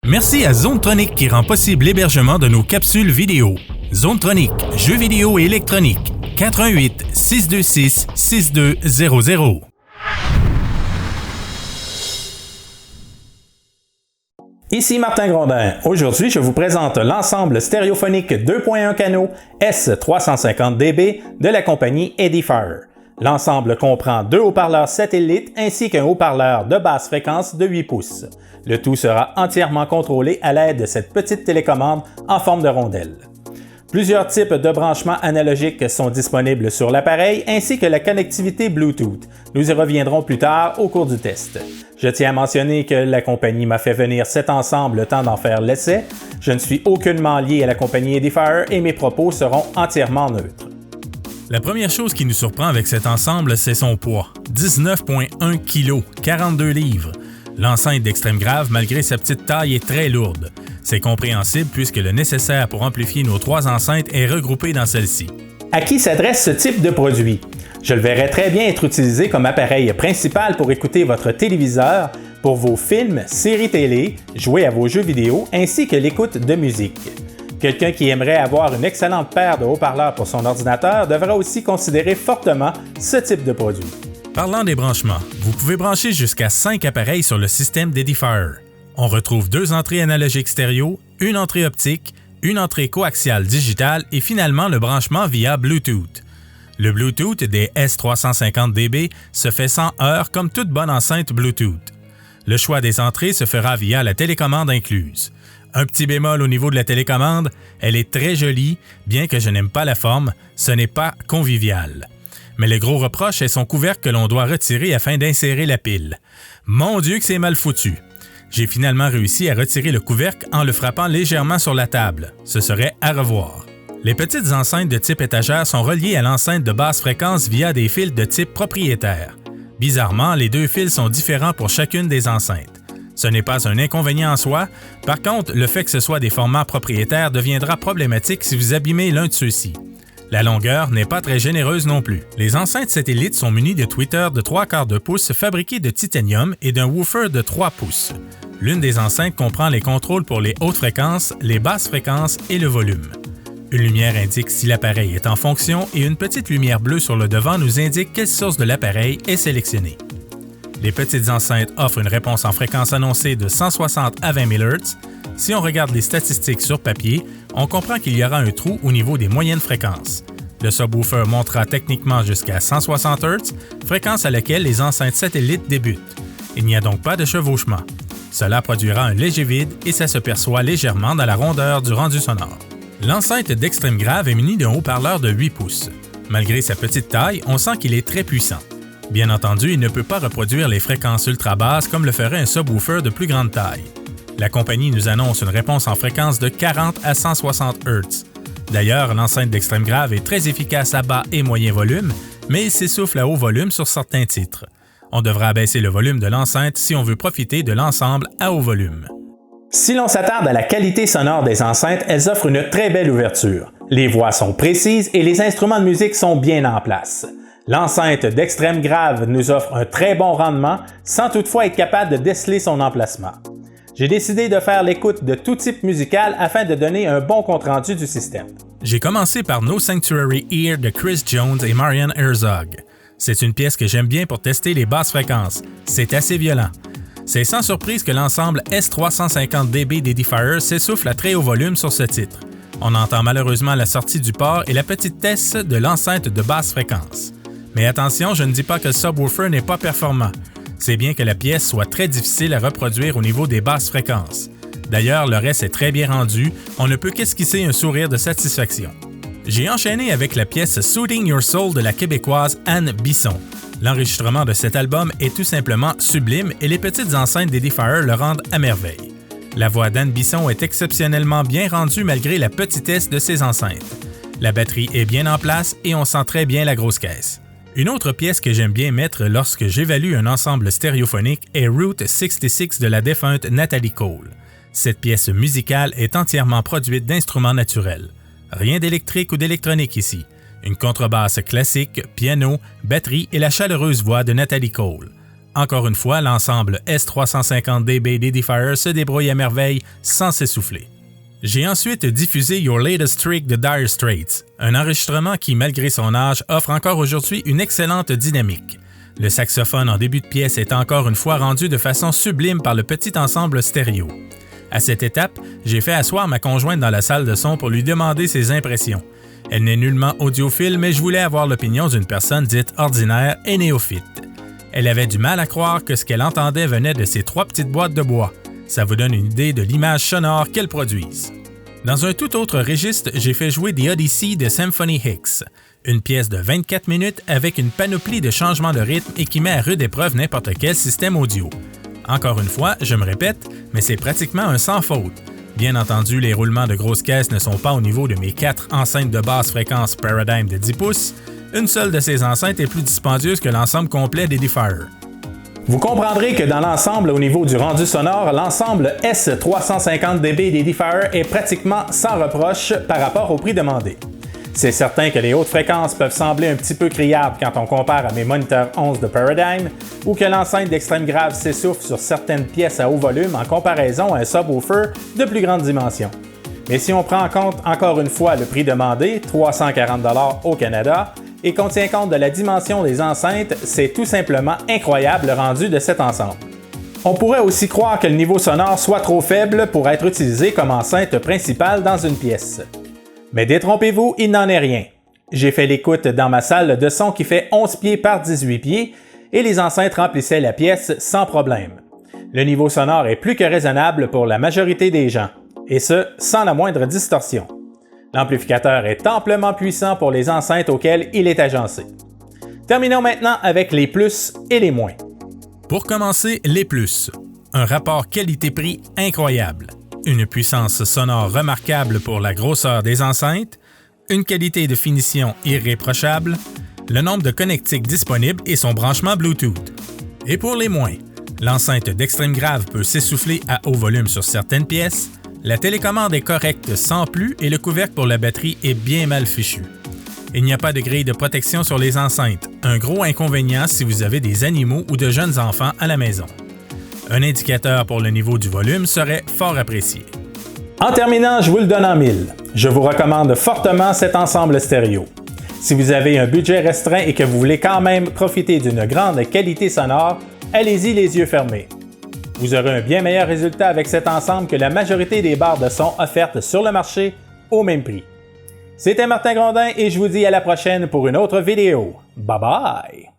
Merci à ZoneTronic qui rend possible l'hébergement de nos capsules vidéo. ZoneTronic, jeux vidéo et électronique. 88 626 6200. Ici Martin Grondin. Aujourd'hui, je vous présente l'ensemble stéréophonique 2.1 canaux S350dB de la compagnie Edifier. L'ensemble comprend deux haut-parleurs satellites ainsi qu'un haut-parleur de basse fréquence de 8 pouces. Le tout sera entièrement contrôlé à l'aide de cette petite télécommande en forme de rondelle. Plusieurs types de branchements analogiques sont disponibles sur l'appareil ainsi que la connectivité Bluetooth. Nous y reviendrons plus tard au cours du test. Je tiens à mentionner que la compagnie m'a fait venir cet ensemble le temps d'en faire l'essai. Je ne suis aucunement lié à la compagnie Edifier et mes propos seront entièrement neutres. La première chose qui nous surprend avec cet ensemble, c'est son poids. 19,1 kg, 42 livres. L'enceinte d'extrême grave, malgré sa petite taille, est très lourde. C'est compréhensible puisque le nécessaire pour amplifier nos trois enceintes est regroupé dans celle-ci. À qui s'adresse ce type de produit? Je le verrais très bien être utilisé comme appareil principal pour écouter votre téléviseur, pour vos films, séries télé, jouer à vos jeux vidéo, ainsi que l'écoute de musique. Quelqu'un qui aimerait avoir une excellente paire de haut-parleurs pour son ordinateur devra aussi considérer fortement ce type de produit. Parlant des branchements, vous pouvez brancher jusqu'à 5 appareils sur le système d'Edifier. On retrouve 2 entrées analogiques stéréo, une entrée optique, une entrée coaxiale digitale et finalement le branchement via Bluetooth. Le Bluetooth des S350dB se fait sans heurts comme toute bonne enceinte Bluetooth. Le choix des entrées se fera via la télécommande incluse. Un petit bémol au niveau de la télécommande, elle est très jolie, bien que je n'aime pas la forme, ce n'est pas convivial. Mais le gros reproche est son couvercle que l'on doit retirer afin d'insérer la pile. Mon Dieu que c'est mal foutu! J'ai finalement réussi à retirer le couvercle en le frappant légèrement sur la table. Ce serait à revoir. Les petites enceintes de type étagère sont reliées à l'enceinte de basse fréquence via des fils de type propriétaire. Bizarrement, les deux fils sont différents pour chacune des enceintes. Ce n'est pas un inconvénient en soi, par contre, le fait que ce soit des formats propriétaires deviendra problématique si vous abîmez l'un de ceux-ci. La longueur n'est pas très généreuse non plus. Les enceintes satellites sont munies de tweeters de 3/4 de pouce fabriqués de titanium et d'un woofer de 3 pouces. L'une des enceintes comprend les contrôles pour les hautes fréquences, les basses fréquences et le volume. Une lumière indique si l'appareil est en fonction et une petite lumière bleue sur le devant nous indique quelle source de l'appareil est sélectionnée. Les petites enceintes offrent une réponse en fréquence annoncée de 160 à 20 000 Hz. Si on regarde les statistiques sur papier, on comprend qu'il y aura un trou au niveau des moyennes fréquences. Le subwoofer montera techniquement jusqu'à 160 Hz, fréquence à laquelle les enceintes satellites débutent. Il n'y a donc pas de chevauchement. Cela produira un léger vide et ça se perçoit légèrement dans la rondeur du rendu sonore. L'enceinte d'extrême grave est munie d'un haut-parleur de 8 pouces. Malgré sa petite taille, on sent qu'il est très puissant. Bien entendu, il ne peut pas reproduire les fréquences ultra basses comme le ferait un subwoofer de plus grande taille. La compagnie nous annonce une réponse en fréquence de 40 à 160 Hz. D'ailleurs, l'enceinte d'extrême grave est très efficace à bas et moyen volume, mais il s'essouffle à haut volume sur certains titres. On devra abaisser le volume de l'enceinte si on veut profiter de l'ensemble à haut volume. Si l'on s'attarde à la qualité sonore des enceintes, elles offrent une très belle ouverture. Les voix sont précises et les instruments de musique sont bien en place. L'enceinte d'extrême grave nous offre un très bon rendement sans toutefois être capable de déceler son emplacement. J'ai décidé de faire l'écoute de tout type musical afin de donner un bon compte-rendu du système. J'ai commencé par No Sanctuary Here de Chris Jones et Marian Herzog. C'est une pièce que j'aime bien pour tester les basses fréquences. C'est assez violent. C'est sans surprise que l'ensemble S350dB d'Edifier s'essouffle à très haut volume sur ce titre. On entend malheureusement la sortie du port et la petitesse de l'enceinte de basse fréquence. Mais attention, je ne dis pas que le subwoofer n'est pas performant. C'est bien que la pièce soit très difficile à reproduire au niveau des basses fréquences. D'ailleurs, le reste est très bien rendu, on ne peut qu'esquisser un sourire de satisfaction. J'ai enchaîné avec la pièce Soothing Your Soul de la québécoise Anne Bisson. L'enregistrement de cet album est tout simplement sublime et les petites enceintes d'Edifier le rendent à merveille. La voix d'Anne Bisson est exceptionnellement bien rendue malgré la petitesse de ses enceintes. La batterie est bien en place et on sent très bien la grosse caisse. Une autre pièce que j'aime bien mettre lorsque j'évalue un ensemble stéréophonique est Route 66 de la défunte Natalie Cole. Cette pièce musicale est entièrement produite d'instruments naturels. Rien d'électrique ou d'électronique ici. Une contrebasse classique, piano, batterie et la chaleureuse voix de Natalie Cole. Encore une fois, l'ensemble S350DB d'Edifier se débrouille à merveille sans s'essouffler. J'ai ensuite diffusé Your Latest Trick de Dire Straits, un enregistrement qui, malgré son âge, offre encore aujourd'hui une excellente dynamique. Le saxophone en début de pièce est encore une fois rendu de façon sublime par le petit ensemble stéréo. À cette étape, j'ai fait asseoir ma conjointe dans la salle de son pour lui demander ses impressions. Elle n'est nullement audiophile, mais je voulais avoir l'opinion d'une personne dite ordinaire et néophyte. Elle avait du mal à croire que ce qu'elle entendait venait de ces 3 petites boîtes de bois. Ça vous donne une idée de l'image sonore qu'elles produisent. Dans un tout autre registre, j'ai fait jouer The Odyssey de Symphony X, une pièce de 24 minutes avec une panoplie de changements de rythme et qui met à rude épreuve n'importe quel système audio. Encore une fois, je me répète, mais c'est pratiquement un sans faute. Bien entendu, les roulements de grosses caisses ne sont pas au niveau de mes 4 enceintes de basse fréquence Paradigm de 10 pouces. Une seule de ces enceintes est plus dispendieuse que l'ensemble complet d'Edifier. Vous comprendrez que dans l'ensemble, au niveau du rendu sonore, l'ensemble S350DB d'Edifier est pratiquement sans reproche par rapport au prix demandé. C'est certain que les hautes fréquences peuvent sembler un petit peu criardes quand on compare à mes moniteurs 11 de Paradigm, ou que l'enceinte d'extrême grave s'essouffle sur certaines pièces à haut volume en comparaison à un subwoofer de plus grande dimension. Mais si on prend en compte encore une fois le prix demandé, 340$ au Canada, et qu'on tient compte de la dimension des enceintes, c'est tout simplement incroyable le rendu de cet ensemble. On pourrait aussi croire que le niveau sonore soit trop faible pour être utilisé comme enceinte principale dans une pièce. Mais détrompez-vous, il n'en est rien. J'ai fait l'écoute dans ma salle de son qui fait 11 pieds par 18 pieds et les enceintes remplissaient la pièce sans problème. Le niveau sonore est plus que raisonnable pour la majorité des gens, et ce, sans la moindre distorsion. L'amplificateur est amplement puissant pour les enceintes auxquelles il est agencé. Terminons maintenant avec les plus et les moins. Pour commencer, les plus. Un rapport qualité-prix incroyable. Une puissance sonore remarquable pour la grosseur des enceintes. Une qualité de finition irréprochable. Le nombre de connectiques disponibles et son branchement Bluetooth. Et pour les moins, l'enceinte d'extrême grave peut s'essouffler à haut volume sur certaines pièces. La télécommande est correcte sans plus et le couvercle pour la batterie est bien mal fichu. Il n'y a pas de grille de protection sur les enceintes, un gros inconvénient si vous avez des animaux ou de jeunes enfants à la maison. Un indicateur pour le niveau du volume serait fort apprécié. En terminant, je vous le donne en 1000. Je vous recommande fortement cet ensemble stéréo. Si vous avez un budget restreint et que vous voulez quand même profiter d'une grande qualité sonore, allez-y les yeux fermés. Vous aurez un bien meilleur résultat avec cet ensemble que la majorité des barres de son offertes sur le marché au même prix. C'était Martin Grondin et je vous dis à la prochaine pour une autre vidéo. Bye bye!